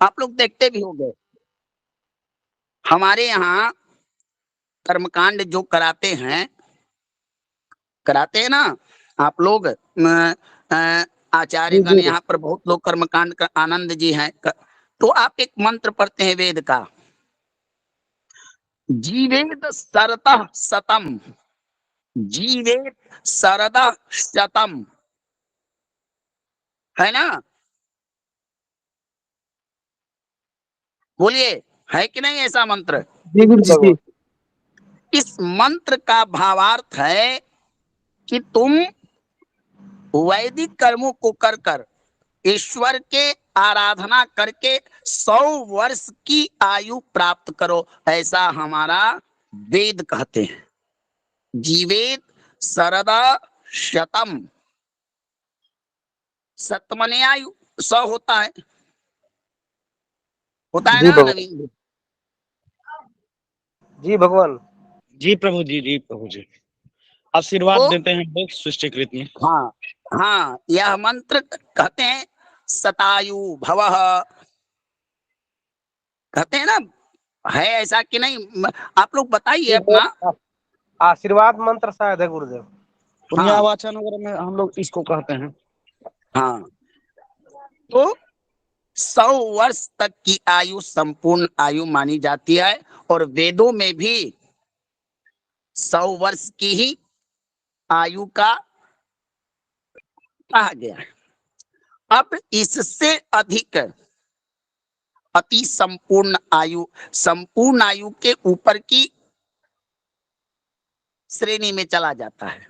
आप लोग देखते भी होंगे, हमारे यहाँ कर्मकांड जो कराते हैं ना आप लोग। जी आचार्यगण जी। यहाँ पर बहुत लोग कर्मकांड का आनंद जी हैं। तो आप एक मंत्र पढ़ते हैं वेद का, जीवेद सरतः शतम, जीवेद सरदा शतम, है ना? बोलिए, है कि नहीं ऐसा मंत्र? जी गुरु जी। इस मंत्र का भावार्थ है कि तुम वैदिक कर्मों को कर कर ईश्वर के आराधना करके 100 वर्ष की आयु प्राप्त करो, ऐसा हमारा वेद कहते हैं। जीवेत सरदा शतम, सतमने आयु 100 होता है जी ना भगवान। नवीन? जी भगवान। जी प्रभु जी, जी प्रभु जी, आशीर्वाद तो देते हैं लोग सृष्टिकृत में। हाँ हाँ, यह मंत्र कहते हैं सतायु भवः, कहते हैं ना, है ऐसा कि नहीं? आप लोग बताइए जी अपना। आशीर्वाद मंत्र शायद है गुरुदेव। हाँ पुण्यावाचन वगैरह में हम लोग इसको कहते हैं। हाँ, तो 100 वर्ष तक की आयु संपूर्ण आयु मानी जाती है, और वेदों में भी 100 वर्ष की ही आयु का कहा गया है। अब इससे अधिक अति संपूर्ण आयु के ऊपर की श्रेणी में चला जाता है।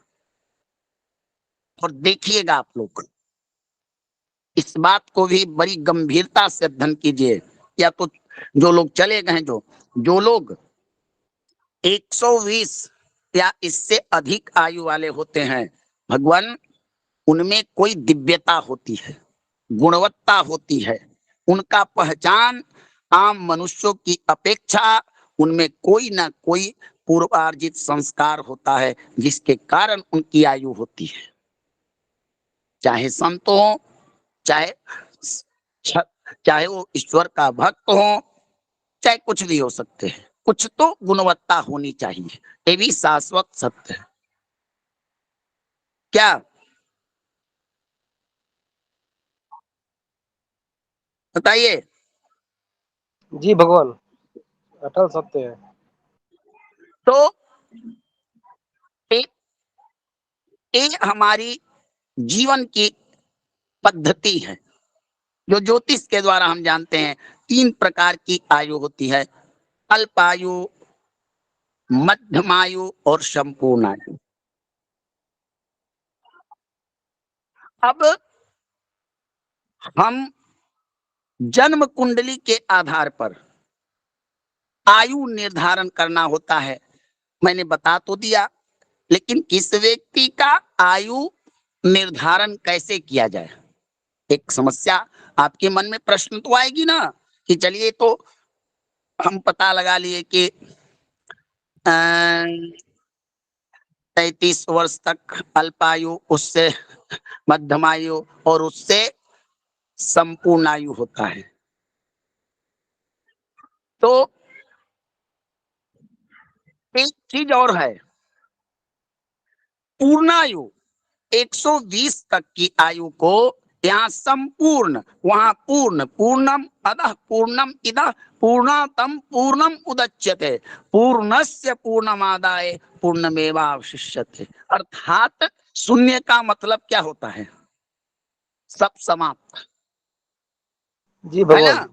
और देखिएगा आप लोग, इस बात को भी बड़ी गंभीरता से अध्ययन कीजिए। या तो जो लोग चले गए, जो लोग 120 या इससे अधिक आयु वाले होते हैं, भगवान उनमें कोई दिव्यता होती है, गुणवत्ता होती है, उनका पहचान आम मनुष्यों की अपेक्षा उनमें कोई ना कोई पूर्वार्जित संस्कार होता है, जिसके कारण उनकी आयु होती है। चाहे संत हो, चाहे चाहे वो ईश्वर का भक्त हो, चाहे कुछ भी हो सकते हैं, कुछ तो गुणवत्ता होनी चाहिए, ये भी शाश्वत सत्य है। क्या बताइए? जी भगवान, अटल सत्य है। तो एक एक हमारी जीवन की पद्धति है, जो ज्योतिष के द्वारा हम जानते हैं। 3 प्रकार की आयु होती है, अल्पायु, मध्यमायु और संपूर्ण आयु। अब हम जन्म कुंडली के आधार पर आयु निर्धारण करना होता है, मैंने बता तो दिया, लेकिन किस व्यक्ति का आयु निर्धारण कैसे किया जाए? एक समस्या आपके मन में प्रश्न तो आएगी ना, कि चलिए तो हम पता लगा लिए कि 33 वर्ष तक अल्पायु, उससे मध्यमायु और उससे संपूर्ण आयु होता है। तो एक चीज और है, पूर्णायु 120 तक की आयु को यहाँ संपूर्ण, वहां पूर्ण, पूर्णम अतः पूर्णम इदः पूर्णतम पूर्णम उदच्यते पूर्णस्य पूर्णमादाय पूर्णमेवावशिष्यते। अर्थात शून्य का मतलब क्या होता है? सब समाप्त, जी है ना? भगवान।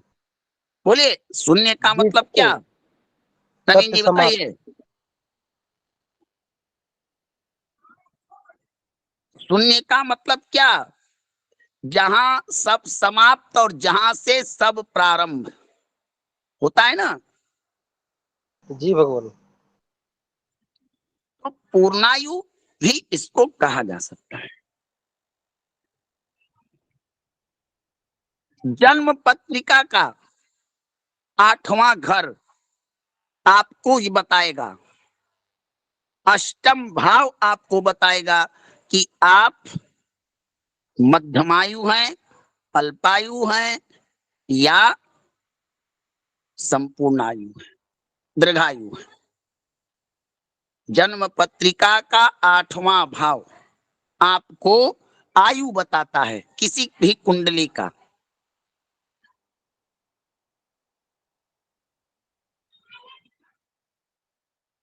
बोलिए, शून्य का जी मतलब क्या? नवीन सत्य जी समाप्त। बताइए, शून्य का मतलब क्या? जहां सब समाप्त और जहां से सब प्रारंभ होता है ना। जी भगवान। तो पूर्णायु भी इसको कहा जा सकता है। जन्म पत्रिका का 8वां घर आपको ये बताएगा, अष्टम भाव आपको बताएगा कि आप मध्यमायु हैं, अल्पायु हैं, या संपूर्ण आयु है, दीर्घायु है। जन्म पत्रिका का 8वां भाव आपको आयु बताता है किसी भी कुंडली का।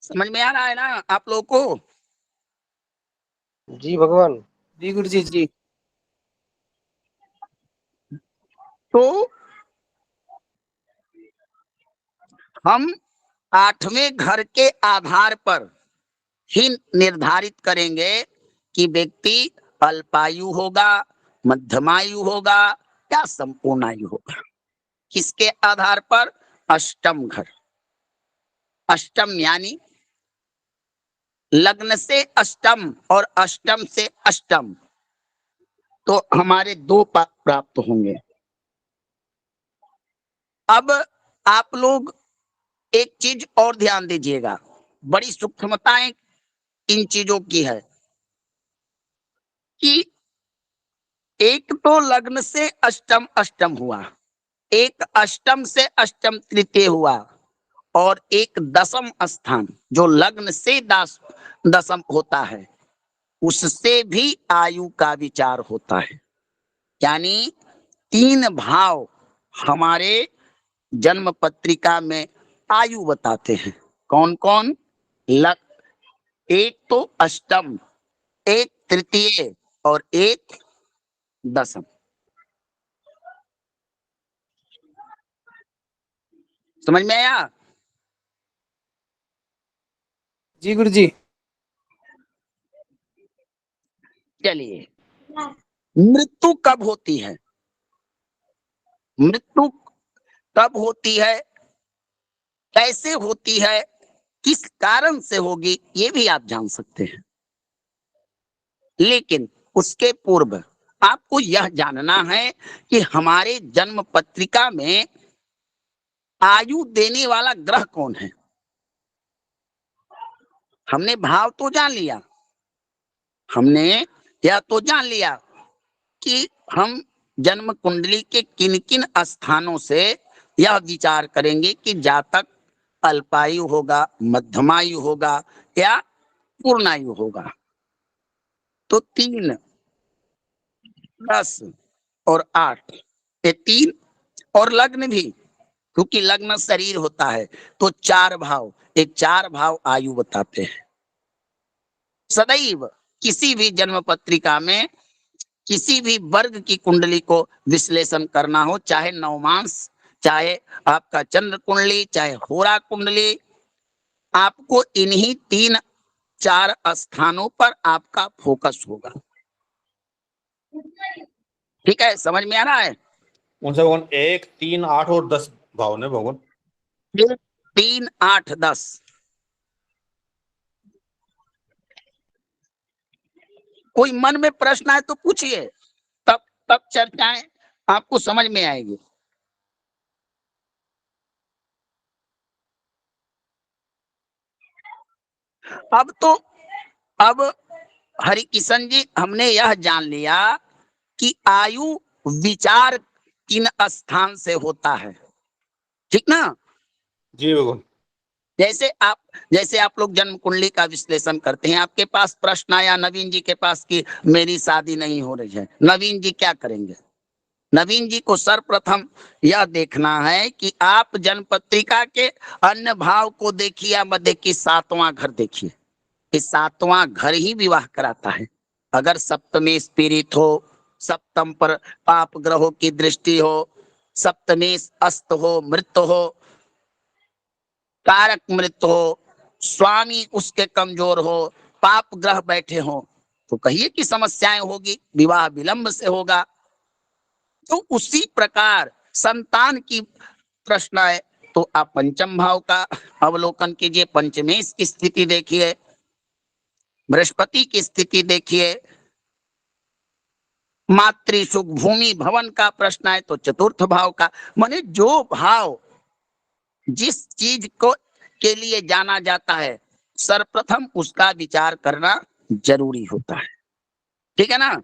समझ में आ रहा है ना आप लोगों को? जी भगवान। जी गुरु जी जी। तो हम 8वें घर के आधार पर ही निर्धारित करेंगे कि व्यक्ति अल्पायु होगा, मध्यमायु होगा या संपूर्ण आयु होगा। किसके आधार पर? अष्टम घर। अष्टम यानी लग्न से अष्टम और अष्टम से अष्टम, तो हमारे 2 प्राप्त होंगे। अब आप लोग एक चीज और ध्यान दीजिएगा, बड़ी सूक्ष्मताएं इन चीजों की है कि एक तो लग्न से अष्टम अष्टम हुआ, एक अष्टम से अष्टम तृतीय हुआ, और एक दशम स्थान जो लग्न से दशम होता है उससे भी आयु का विचार होता है। यानी 3 भाव हमारे जन्म पत्रिका में आयु बताते हैं। कौन कौन? एक तो अष्टम, एक तृतीय और एक दशम। समझ में आया? जी गुरु जी। चलिए, मृत्यु कब होती है? मृत्यु कब होती है, कैसे होती है, किस कारण से होगी, ये भी आप जान सकते हैं। लेकिन उसके पूर्व आपको यह जानना है कि हमारे जन्म पत्रिका में आयु देने वाला ग्रह कौन है। हमने भाव तो जान लिया, हमने यह तो जान लिया कि हम जन्म कुंडली के किन किन स्थानों से यह विचार करेंगे कि जातक अल्पायु होगा, मध्यमायु होगा या पूर्णायु होगा। तो 3, 10 और 8, ये 3, और लग्न भी, क्योंकि लग्न शरीर होता है, तो 4 भाव, ये 4 भाव आयु बताते हैं। सदैव किसी भी जन्म पत्रिका में किसी भी वर्ग की कुंडली को विश्लेषण करना हो, चाहे नवमांश, चाहे आपका चंद्र कुंडली, चाहे होरा कुंडली, आपको इन्हीं 3-4 स्थानों पर आपका फोकस होगा। ठीक है, समझ में आ रहा है? कौन सा भगवान? 1, 3, 8 और 10 भाव ने भगवान। 1, 3, 8, 10। कोई मन में प्रश्न है तो पूछिए, तब चर्चाएं आपको समझ में आएगी। अब हरिकिशन जी, हमने यह जान लिया कि आयु विचार किन स्थान से होता है, ठीक ना? जी भगवान। जैसे आप लोग जन्म कुंडली का विश्लेषण करते हैं, आपके पास प्रश्न आया नवीन जी के पास कि मेरी शादी नहीं हो रही है, नवीन जी क्या करेंगे? नवीन जी को सर्वप्रथम यह देखना है कि आप जन्म पत्रिका के अन्य भाव को देखिए या मत देखिए, 7वां घर देखिए। इस 7वां घर ही विवाह कराता है। अगर सप्तमेश पीड़ित हो, सप्तम पर पाप ग्रहों की दृष्टि हो, सप्तमेश अस्त हो, मृत हो, कारक मृत हो, स्वामी उसके कमजोर हो, पाप ग्रह बैठे हो, तो कहिए कि समस्याएं होगी, विवाह विलंब से होगा। तो उसी प्रकार संतान की प्रश्न है तो आप पंचम भाव का अवलोकन कीजिए, पंचमेश की स्थिति देखिए, बृहस्पति की स्थिति देखिए, मातृ सुख भूमि भवन का प्रश्न है तो चतुर्थ भाव का। माने जो भाव जिस चीज को के लिए जाना जाता है, सर्वप्रथम उसका विचार करना जरूरी होता है। ठीक है ना?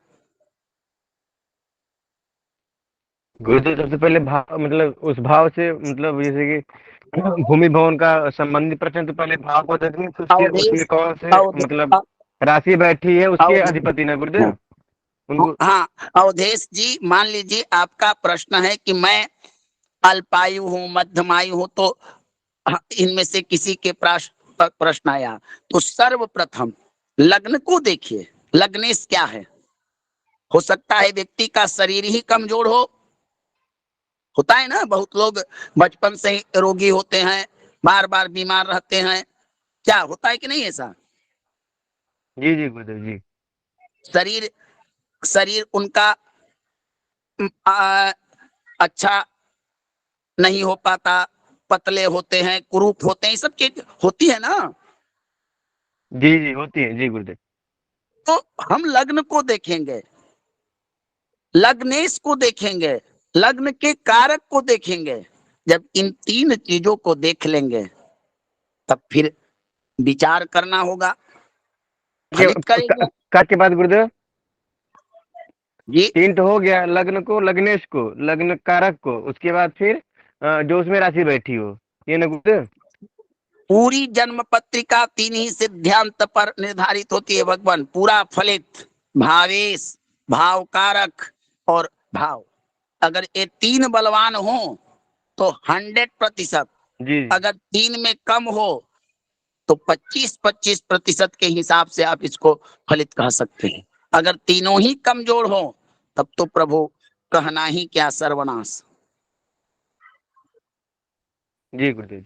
गुरुदेव सबसे पहले भाव मतलब उस भाव से मतलब जैसे कि भूमि भवन का संबंधी प्रश्न, तो पहले भाव को देखेंगे, फिर उसके अवधेश उसमें कौन से अवधेश मतलब राशि बैठी है उसके अवधेश अधिपति ना गुरुदेव उनको। हाँ अवधेश जी, मान लीजिए आपका प्रश्न है कि मैं अल्पायु हूँ, मध्यमायु हूँ, तो इनमें से किसी के प्रश्न आया, तो सर्वप्रथम लग्न को देखिए। लग्नेश क्या है? हो सकता है व्यक्ति का शरीर ही कमजोर हो, होता है ना, बहुत लोग बचपन से ही रोगी होते हैं, बार बार बीमार रहते हैं, क्या होता है कि नहीं ऐसा? जी जी गुरुदेव जी। शरीर शरीर उनका आ, अच्छा नहीं हो पाता, पतले होते हैं, कुरूप होते हैं, ये सब चीज होती है ना। जी जी होती है जी गुरुदेव। तो हम लग्न को देखेंगे, लग्नेश को देखेंगे, लग्न के कारक को देखेंगे। जब इन तीन चीजों को देख लेंगे तब फिर विचार करना होगा, फलित करेगा। के बाद गुरुदेव ये 3 तो हो गया, लग्न को, लग्नेश को, लग्न कारक को, उसके बाद फिर जो उसमें राशि बैठी हो, ये ना गुरुदेव। पूरी जन्म पत्रिका तीन ही सिद्धांत पर निर्धारित होती है भगवान, पूरा फलित, भावेश, भाव कारक और भाव। अगर ये तीन बलवान हो तो 100%, जी जी अगर तीन में कम हो तो 25-25% के हिसाब से आप इसको फलित कह सकते हैं। अगर तीनों ही कमजोर हो तब तो प्रभु कहना ही क्या, सर्वनाश। जी गुरुदेव जी।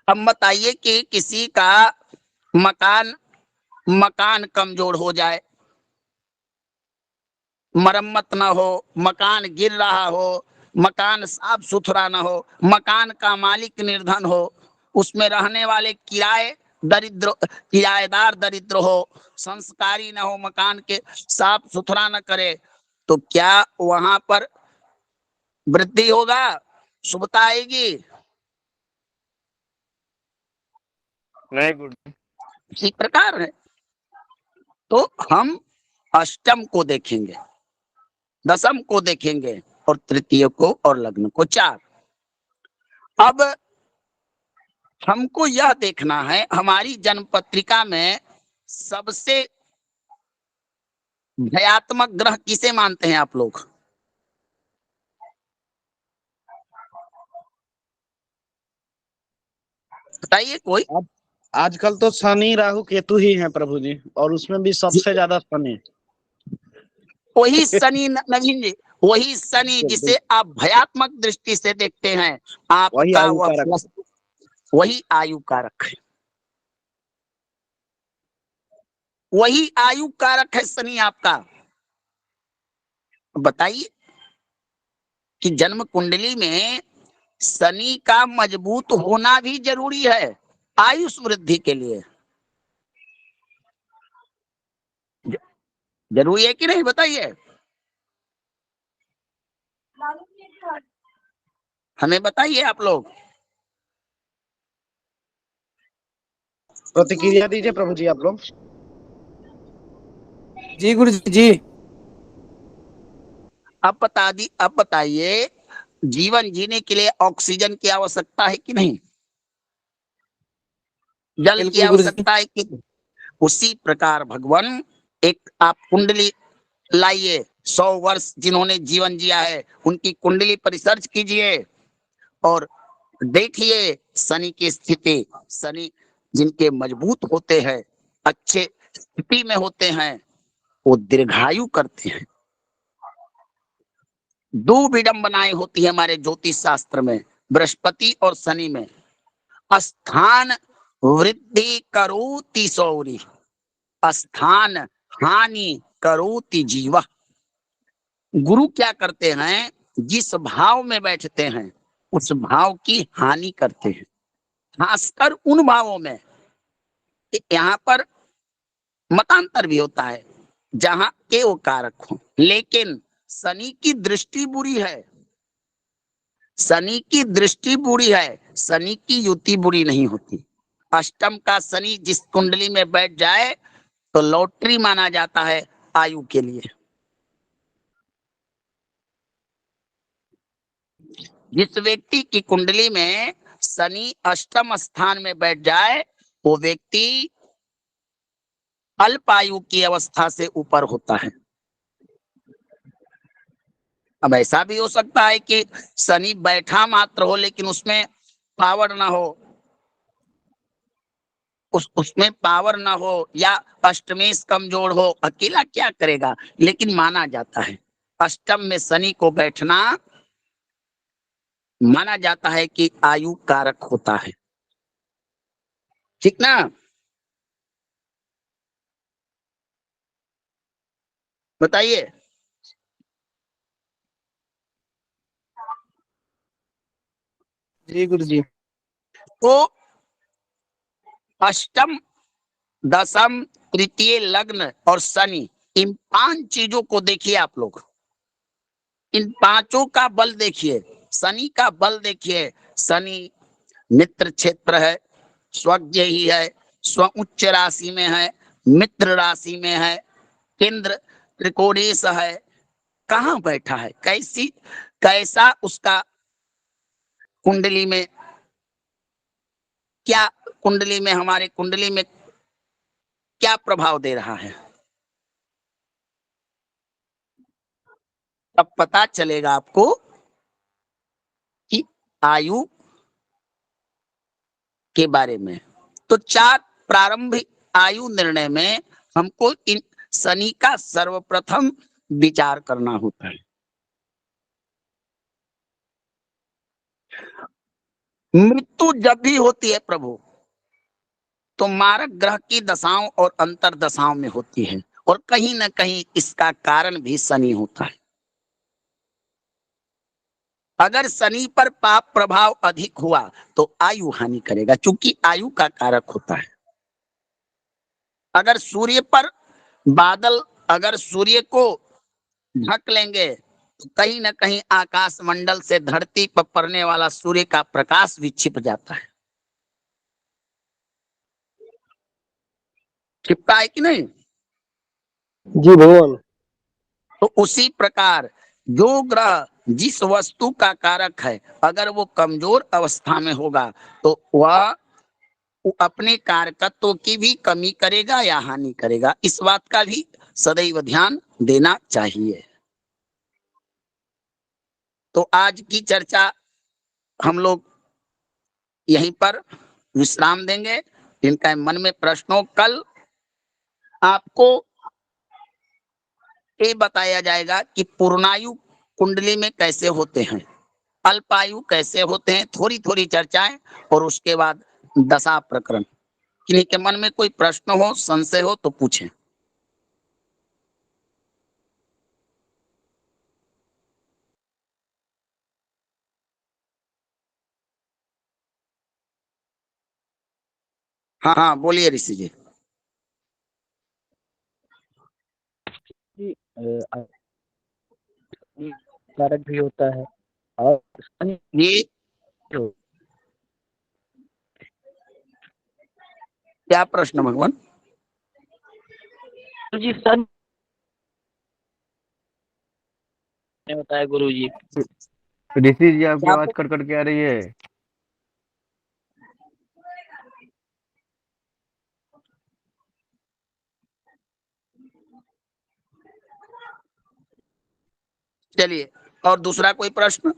अब बताइए कि किसी का मकान मकान कमजोर हो जाए, मरम्मत ना हो, मकान गिर रहा हो, मकान साफ सुथरा ना हो, मकान का मालिक निर्धन हो, उसमें रहने वाले किराएदार दरिद्र हो, संस्कारी ना हो, मकान के साफ सुथरा न करे, तो क्या वहां पर वृद्धि होगा, शुभता आएगी? नहीं गुरुदेव। इसी प्रकार है। तो हम अष्टम को देखेंगे, दसम को देखेंगे और तृतीय को और लग्न को 4। अब हमको यह देखना है हमारी जन्म पत्रिका में सबसे भयात्मक ग्रह किसे मानते हैं आप लोग? बताइए कोई। आजकल तो शनि राहु केतु ही है प्रभु जी, और उसमें भी सबसे ज्यादा शनि। वही शनि नवीन जी, वही शनि जिसे आप भयात्मक दृष्टि से देखते हैं, वही आपका आयु वह कारक। वही आयु कारक है, वही आयु कारक है शनि आपका। बताइए कि जन्म कुंडली में शनि का मजबूत होना भी जरूरी है आयुष वृद्धि के लिए। जरूरी है कि नहीं, बताइए हमें, बताइए आप लोग। प्रतिक्रिया दीजिए प्रभु जी आप लोग। जी गुरुजी जी। अब बताइए, जीवन जीने के लिए ऑक्सीजन की आवश्यकता है कि नहीं, जल की बिल्कुल गुरुजी। आवश्यकता है कि नहीं? उसी प्रकार भगवान, एक आप कुंडली लाइए, 100 वर्ष जिन्होंने जीवन जिया है उनकी कुंडली पर रिसर्च कीजिए और देखिए शनि की स्थिति। शनि जिनके मजबूत होते हैं, अच्छे स्थिति में होते हैं, वो दीर्घायु करते हैं। 2 विडंबनाएं होती है हमारे ज्योतिष शास्त्र में, बृहस्पति और शनि में। स्थान वृद्धि करोति सौरी, स्थान हानि करोति जीव। गुरु क्या करते हैं, जिस भाव में बैठते हैं उस भाव की हानि करते हैं, खासकर उन भावों में। यहाँ पर मतांतर भी होता है जहां के वो कारक हो, लेकिन शनि की दृष्टि बुरी है, शनि की दृष्टि बुरी है, शनि की युति बुरी नहीं होती। अष्टम का शनि जिस कुंडली में बैठ जाए तो लॉटरी माना जाता है आयु के लिए। जिस व्यक्ति की कुंडली में शनि अष्टम स्थान में बैठ जाए वो व्यक्ति अल्पायु की अवस्था से ऊपर होता है। अब ऐसा भी हो सकता है कि शनि बैठा मात्र हो लेकिन उसमें पावर ना हो, उसमें पावर ना हो, या अष्टमेश कमजोर हो, अकेला क्या करेगा। लेकिन माना जाता है अष्टम में शनि को बैठना माना जाता है कि आयु कारक होता है। ठीक ना। बताइए। जी गुरुजी। तो अष्टम, दशम, तृतीय लग्न और शनि, इन 5 चीजों को देखिए आप लोग। इन 5 का बल देखिए। शनि का बल देखिए। शनि मित्र क्षेत्र है, स्वज्ञ ही है, स्व उच्च राशि में है, मित्र राशि में है, केंद्र त्रिकोणेश है। कहाँ बैठा है, कैसा उसका कुंडली में, क्या कुंडली में, हमारे कुंडली में क्या प्रभाव दे रहा है। तब पता चलेगा आपको कि आयु के बारे में। तो 4 प्रारंभिक आयु निर्णय में हमको इन शनि का सर्वप्रथम विचार करना होता है। मृत्यु जब भी होती है प्रभु तो मारक ग्रह की दशाओं और अंतर दशाओं में होती है, और कहीं ना कहीं इसका कारण भी शनि होता है। अगर शनि पर पाप प्रभाव अधिक हुआ तो आयु हानि करेगा, क्योंकि आयु का कारक होता है। अगर सूर्य पर बादल, अगर सूर्य को ढक लेंगे तो कहीं ना कहीं आकाश मंडल से धरती पर पड़ने वाला सूर्य का प्रकाश भी छिप जाता है। छिपता है कि नहीं। जी भगवान। तो उसी प्रकार जो ग्रह जिस वस्तु का कारक है अगर वो कमजोर अवस्था में होगा तो वह अपने कारकत्व की भी कमी करेगा या हानि करेगा। इस बात का भी सदैव ध्यान देना चाहिए। तो आज की चर्चा हम लोग यहीं पर विश्राम देंगे। इनका मन में प्रश्नों, कल आपको ये बताया जाएगा कि पूर्णायु कुंडली में कैसे होते हैं, अल्पायु कैसे होते हैं, थोड़ी थोड़ी चर्चाएं, और उसके बाद दशा प्रकरण। किन्हीं के मन में कोई प्रश्न हो, संशय हो तो पूछें। हाँ हाँ बोलिए ऋषि जी। जी, कारक भी होता है और शनि ये जो क्या प्रश्न भगवान। जी सन ने बताया गुरु जी। ऋषि जी आपकी क्या आवाज कट कट के आ रही है। चलिए, और दूसरा कोई प्रश्न।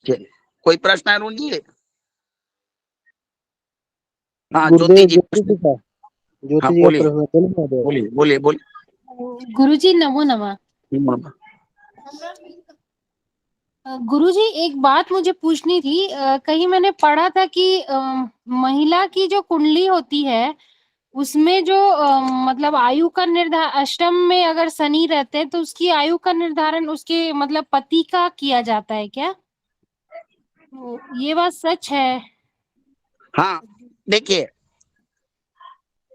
चलिए, कोई प्रश्न है अरुण जी। हाँ ज्योति गुरुदेव जी ज्योति प्रश्न। जी का हाँ ज्योति जी का बोलिए प्रश्न बोलिए। बोलिए बोलिए बोलिए। गुरुजी नमो नमः। गुरुजी एक बात मुझे पूछनी थी। कहीं मैंने पढ़ा था कि महिला की जो कुंडली होती है उसमें जो मतलब आयु का निर्धारण, अष्टम में अगर शनि रहते हैं तो उसकी आयु का निर्धारण उसके मतलब पति का किया जाता है क्या? ये बात सच है? हाँ देखिए,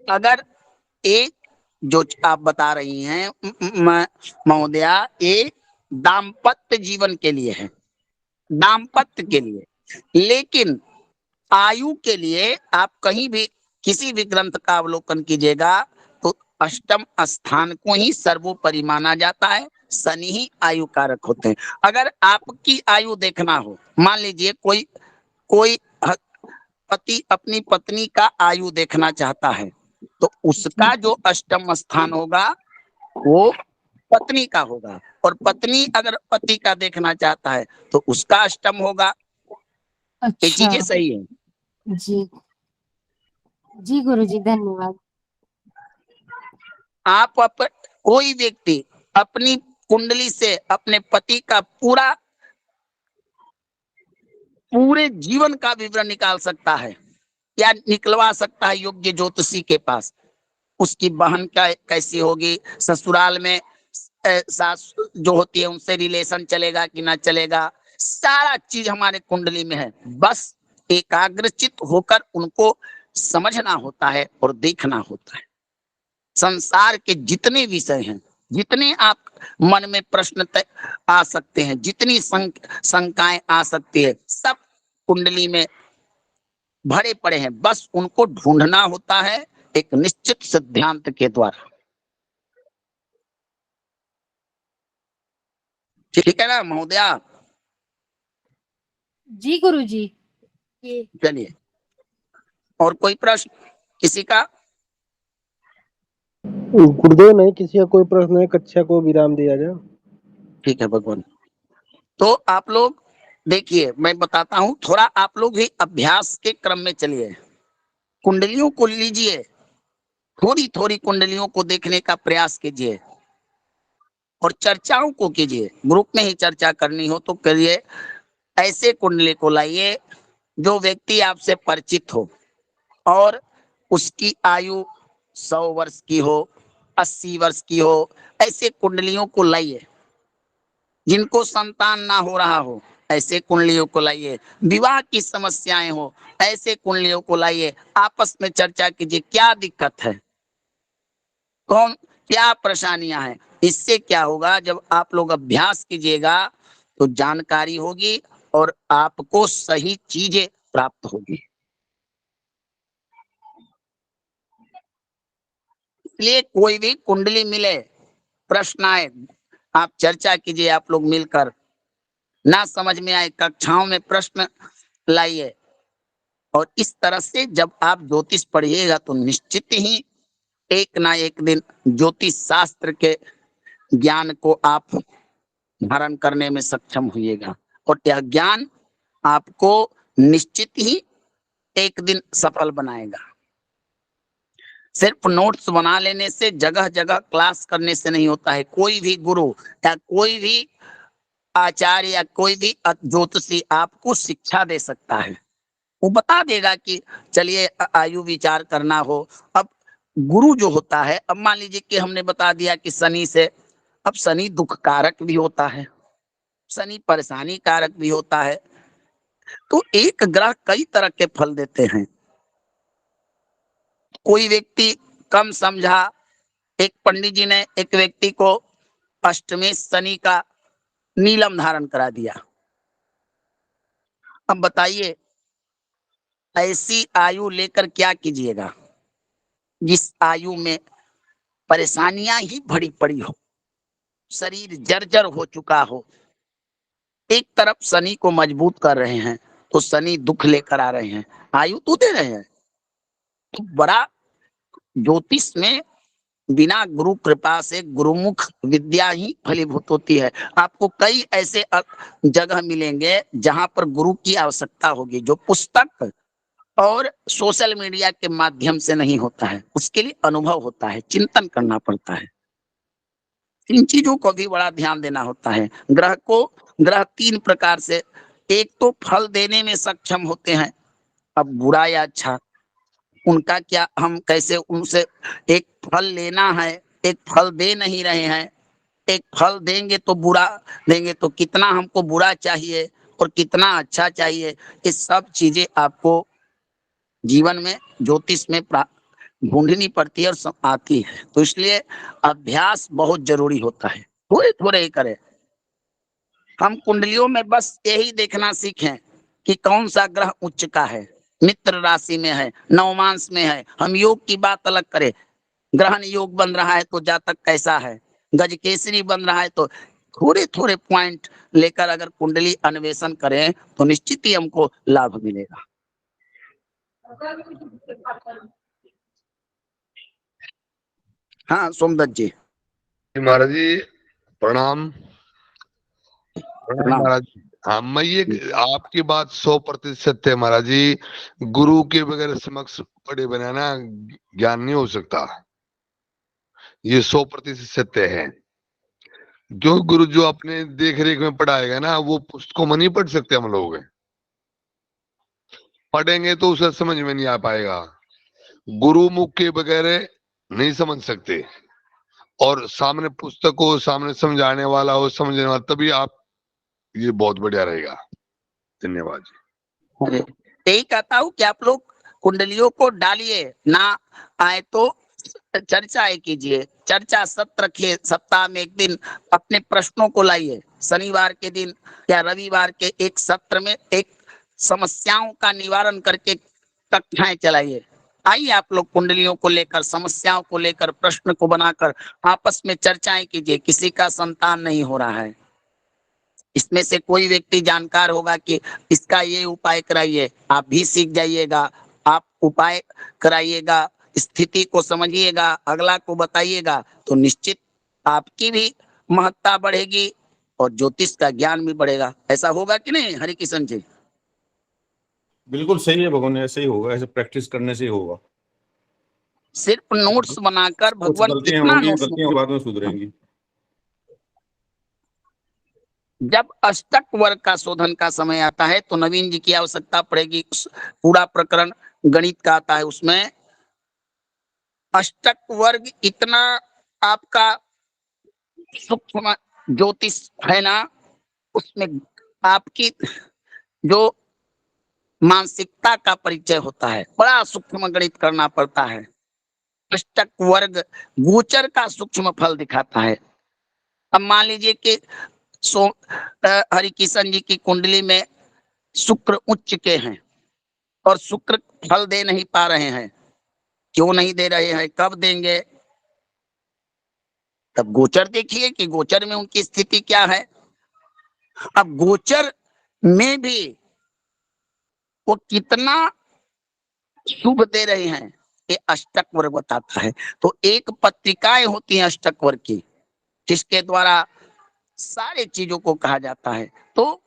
अगर एक जो आप बता रही हैं महोदया, ये दाम्पत्य जीवन के लिए है, दाम्पत्य के लिए। लेकिन आयु के लिए आप कहीं भी किसी भी ग्रंथ का अवलोकन कीजिएगा तो अष्टम स्थान को ही सर्वोपरि माना जाता है। शनि ही आयु कारक होते हैं। अगर आपकी आयु देखना हो, मान लीजिए कोई कोई पति अपनी पत्नी का आयु देखना चाहता है, तो उसका जो अष्टम स्थान होगा वो पत्नी का होगा, और पत्नी अगर पति का देखना चाहता है तो उसका अष्टम होगा। ये अच्छा चीजें सही है। जी जी गुरुजी, धन्यवाद। आप कोई व्यक्ति अपनी कुंडली से अपने पति का पूरे जीवन का विवरण निकाल सकता है या निकलवा सकता है योग्य ज्योतिषी के पास। उसकी बहन का कैसी होगी, ससुराल में सास जो होती है उनसे रिलेशन चलेगा कि ना चलेगा, सारा चीज हमारे कुंडली में है। बस एकाग्रचित होकर उनको समझना होता है और देखना होता है। संसार के जितने विषय हैं, जितने आप मन में प्रश्न आ सकते हैं, जितनी शंकाएं आ सकती है, सब कुंडली में भरे पड़े हैं। बस उनको ढूंढना होता है एक निश्चित सिद्धांत के द्वारा। ठीक है ना महोदया? जी गुरुजी। चलिए, और कोई प्रश्न किसी का? गुरुदेव, नहीं किसी का कोई प्रश्न है, कक्षा को विराम दिया जाए। ठीक है भगवान। तो आप लोग देखिए, मैं बताता हूं, थोड़ा आप लोग भी अभ्यास के क्रम में चलिए। कुंडलियों को लीजिए, थोड़ी थोड़ी कुंडलियों को देखने का प्रयास कीजिए और चर्चाओं को कीजिए। ग्रुप में ही चर्चा करनी हो तो करिए। ऐसे कुंडली को लाइए जो व्यक्ति आपसे परिचित हो और उसकी आयु 100 वर्ष की हो, 80 वर्ष की हो। ऐसे कुंडलियों को लाइए। जिनको संतान ना हो रहा हो, ऐसे कुंडलियों को लाइए। विवाह की समस्याएं हो, ऐसे कुंडलियों को लाइए। आपस में चर्चा कीजिए, क्या दिक्कत है, कौन क्या परेशानियां हैं। इससे क्या होगा, जब आप लोग अभ्यास कीजिएगा तो जानकारी होगी और आपको सही चीजें प्राप्त होगी। इसलिए कोई भी कुंडली मिले, प्रश्न आए, आप चर्चा कीजिए। आप लोग मिलकर, ना समझ में आए कक्षाओं में प्रश्न लाइए। और इस तरह से जब आप ज्योतिष पढ़िएगा तो निश्चित ही एक ना एक दिन ज्योतिष शास्त्र के ज्ञान को आप धारण करने में सक्षम होइएगा, और यह ज्ञान आपको निश्चित ही एक दिन सफल बनाएगा। सिर्फ नोट्स बना लेने से, जगह जगह क्लास करने से नहीं होता है। कोई भी गुरु या कोई भी आचार्य या कोई भी ज्योतिषी आपको शिक्षा दे सकता है। वो बता देगा कि चलिए आयु विचार करना हो। अब गुरु जो होता है, अब मान लीजिए कि हमने बता दिया कि शनि से, अब शनि दुख कारक भी होता है, शनि परेशानी कारक भी होता है। तो एक ग्रह कई तरह के फल देते हैं। कोई व्यक्ति कम समझा, एक पंडित जी ने एक व्यक्ति को अष्टमेश शनि का नीलम धारण करा दिया। अब बताइए, ऐसी आयु लेकर क्या कीजिएगा जिस आयु में परेशानियां ही भरी पड़ी हो, शरीर जर्जर हो चुका हो। एक तरफ शनि को मजबूत कर रहे हैं तो शनि दुख लेकर आ रहे हैं, आयु तो दे रहे हैं। तो बड़ा ज्योतिष में बिना गुरु कृपा से गुरुमुख विद्या ही फलीभूत होती है। आपको कई ऐसे जगह मिलेंगे जहां पर गुरु की आवश्यकता होगी, जो पुस्तक और सोशल मीडिया के माध्यम से नहीं होता है। उसके लिए अनुभव होता है, चिंतन करना पड़ता है। इन चीजों को भी बड़ा ध्यान देना होता है। ग्रह 3 प्रकार से, एक तो फल देने में सक्षम होते हैं। अब बुरा या अच्छा, उनका क्या, हम कैसे उनसे एक फल लेना है, एक फल दे नहीं रहे हैं। एक फल देंगे तो बुरा देंगे, तो कितना हमको बुरा चाहिए और कितना अच्छा चाहिए, ये सब चीजें आपको जीवन में ज्योतिष में ढूंढनी पड़ती है और आती है। तो इसलिए अभ्यास बहुत जरूरी होता है, थोड़े थोड़े ही करें। हम कुंडलियों में बस यही देखना सीखें कि कौन सा ग्रह उच्च का है, मित्र राशि में है, नवमांश में है। हम योग की बात अलग करें, ग्रहण योग बन रहा है तो जातक कैसा है, गज केसरी बन रहा है, तो थोड़े थोड़े पॉइंट लेकर अगर कुंडली अन्वेषण करें तो निश्चित ही हमको लाभ मिलेगा। हाँ सोमदत्त जी। महाराज जी प्रणाम। प्रणाम प्रणाम। महाराज जी। हाँ, मैं ये आपकी बात 100% सत्य है महाराज जी। गुरु के बगैर समक्ष पढ़े बिना ना ज्ञान नहीं हो सकता, ये 100% सत्य है। जो गुरु जो अपने देख रेख में पढ़ाएगा ना, वो पुस्तकों में नहीं पढ़ सकते हम लोग। पढ़ेंगे तो उसे समझ में नहीं आ पाएगा। गुरु मुख के बगैर नहीं समझ सकते, और सामने पुस्तक हो, सामने समझाने वाला हो, समझने वाला, तभी आप, ये बहुत बढ़िया रहेगा। धन्यवाद जी। यही कहता हूँ कि आप लोग कुंडलियों को डालिए, ना आए तो चर्चा कीजिए, चर्चा सत्र रखिए, सप्ताह में एक दिन अपने प्रश्नों को लाइए, शनिवार के दिन या रविवार के एक सत्र में एक समस्याओं का निवारण करके कक्षाएं चलाइए। आइए आप लोग कुंडलियों को लेकर, समस्याओं को लेकर, प्रश्न को बनाकर आपस में चर्चाएं कीजिए। किसी का संतान नहीं हो रहा है, इसमें से कोई व्यक्ति जानकार होगा कि इसका ये उपाय कराइए, आप भी सीख जाइएगा, आप उपाय कराइएगा, स्थिति को समझिएगा, अगला को बताइएगा, तो निश्चित आपकी भी महत्ता बढ़ेगी और ज्योतिष का ज्ञान भी बढ़ेगा। ऐसा होगा कि नहीं हरि किशन जी? बिल्कुल सही है भगवान, ऐसे ही होगा, ऐसे प्रैक्टिस करने से ही होगा। सिर्फ नोट्स बनाकर कुछ भगवान गलतियां कितना होंगी, नोट्स, गलतियां बाद में सुधरेंगी। जब अष्टक वर्ग का शोधन का समय आता है तो नवीन जी की आवश्यकता पड़ेगी। पूरा प्रकरण गणित का आता है, उसमें अष्टक वर्ग इतना आपका सूक्ष्म ज्योतिष है ना, उसमें आपकी जो मानसिकता का परिचय होता है, बड़ा सूक्ष्म गणित करना पड़ता है। अष्टक वर्ग गोचर का सूक्ष्म फल दिखाता है। अब मान लीजिए कि हरि किशन जी की कुंडली में शुक्र उच्च के हैं और शुक्र फल दे नहीं पा रहे हैं। क्यों नहीं दे रहे हैं, कब देंगे? तब गोचर देखिए कि गोचर में उनकी स्थिति क्या है। अब गोचर में भी वो कितना शुभ दे रहे हैं, ये अष्टक वर्ग बताता है। तो एक पत्रिकाएं होती हैं अष्टक वर्ग की, जिसके द्वारा सारे चीजों को कहा जाता है। तो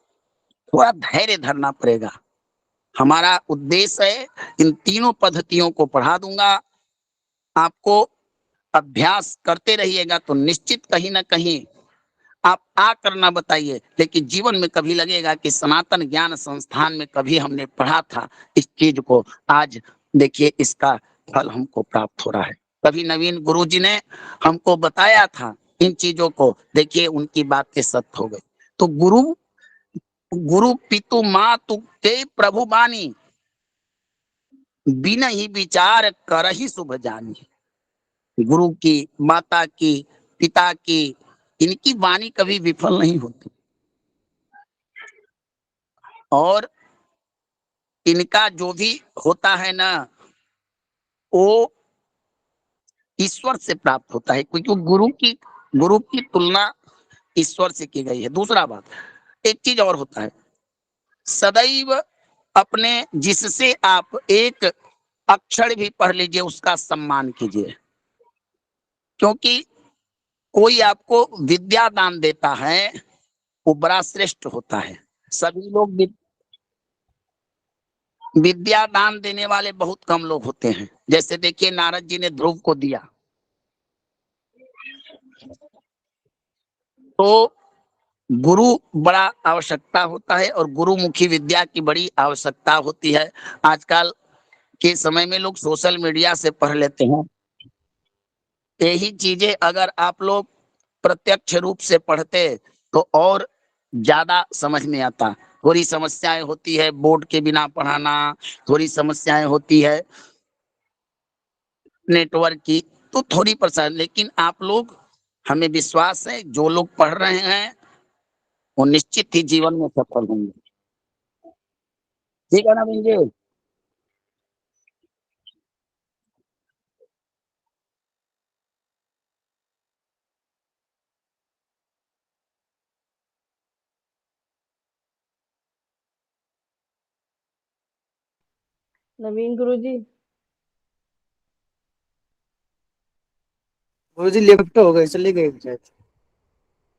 थोड़ा धैर्य धरना पड़ेगा। हमारा उद्देश्य है इन तीनों पद्धतियों को पढ़ा दूंगा, आपको अभ्यास करते रहिएगा तो निश्चित कहीं ना कहीं आप आ करना बताइए, लेकिन जीवन में कभी लगेगा कि सनातन ज्ञान संस्थान में कभी हमने पढ़ा था इस चीज को, आज देखिए इसका फल हमको प्राप्त हो रहा है। कभी नवीन गुरुजी ने हमको बताया था इन चीजों को, देखिए उनकी बातें सत्य हो गई। तो गुरु पितु मातु ते प्रभु बानी, बिना ही विचार कर ही शुभ जानी। गुरु की, माता की, पिता की, इनकी वाणी कभी विफल नहीं होती, और इनका जो भी होता है ना, वो ईश्वर से प्राप्त होता है, क्योंकि गुरु की तुलना ईश्वर से की गई है। दूसरा बात, एक चीज और होता है, सदैव अपने जिससे आप एक अक्षर भी पढ़ लीजिए उसका सम्मान कीजिए, क्योंकि कोई आपको विद्या दान देता है वो बड़ा श्रेष्ठ होता है। सभी लोग विद्या दान देने वाले बहुत कम लोग होते हैं। जैसे देखिए नारद जी ने ध्रुव को दिया, तो गुरु बड़ा आवश्यकता होता है और गुरुमुखी विद्या की बड़ी आवश्यकता होती है। आजकल के समय में लोग सोशल मीडिया से पढ़ लेते हैं। यही चीजें अगर आप लोग प्रत्यक्ष रूप से पढ़ते तो और ज्यादा समझ में आता। थोड़ी समस्याएं होती है बोर्ड के बिना पढ़ाना, थोड़ी समस्याएं होती है नेटवर्क की, तो थोड़ी परेशानी, लेकिन आप लोग, हमें विश्वास है जो लोग पढ़ रहे हैं वो निश्चित ही जीवन में सफल होंगे। ठीक है ना जी? नवीन गुरुजी। गुरुजी लेफ्ट हो गए, चले गए शायद।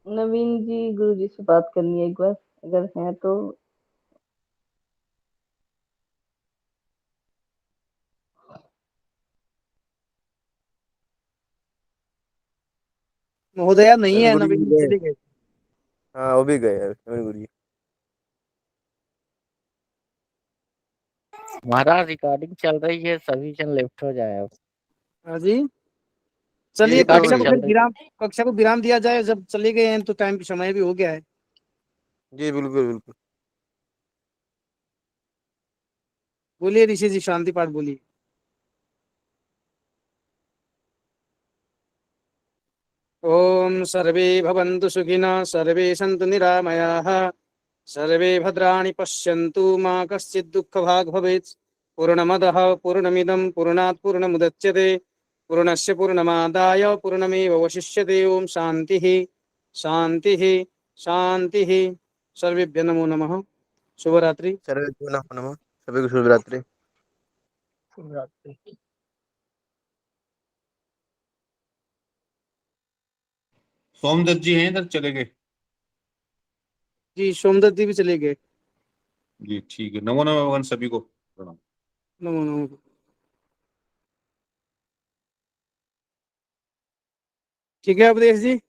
नवीन जी गुरुजी से बात करनी है एक बार, अगर है तो। महोदया नहीं है, गुरु नवीन जी जी गए। चले गए। हाँ वो भी गए हैं गुरु जी। महाराज रिकॉर्डिंग चल रही है, सभी जन लेफ्ट हो जाए अब। हाँ जी, चलिए एक रिकॉर्डिंग कक्षा को मिनट। चल फिर रही विराम, कक्षा को विराम दिया जाए। जब चले गए हैं तो टाइम समय भी हो गया है। जी बिल्कुल बिल्कुल। बोलिए ऋषि जी, शांति पाठ बोलिए। ओम सर्वे भवन्तु सुखिनः, सर्वे सन्तु निरामयाः, सर्वे भद्राणि पश्यन्तु, मा कश्चित् दुःखभाग् भवेत्। पूर्णमदः पूर्णमिदं पूर्णात् पूर्णमुदच्यते, पूर्णस्य पूर्णमादाय पूर्णमेवावशिष्यते। ओम शान्तिः शान्तिः शान्तिः। सर्वेभ्यः नमो नमः। शुभरात्रि। सर्वे नमः, सभी को शुभ रात्रि। शुभ रात्रि। सोमदत्त जी हैं इधर, चले गए? जी सोमदत्त जी भी चले गए। जी ठीक है, नमो नमः भगवान, सभी को प्रणाम। नमो नमो। ठीक है उपदेश जी।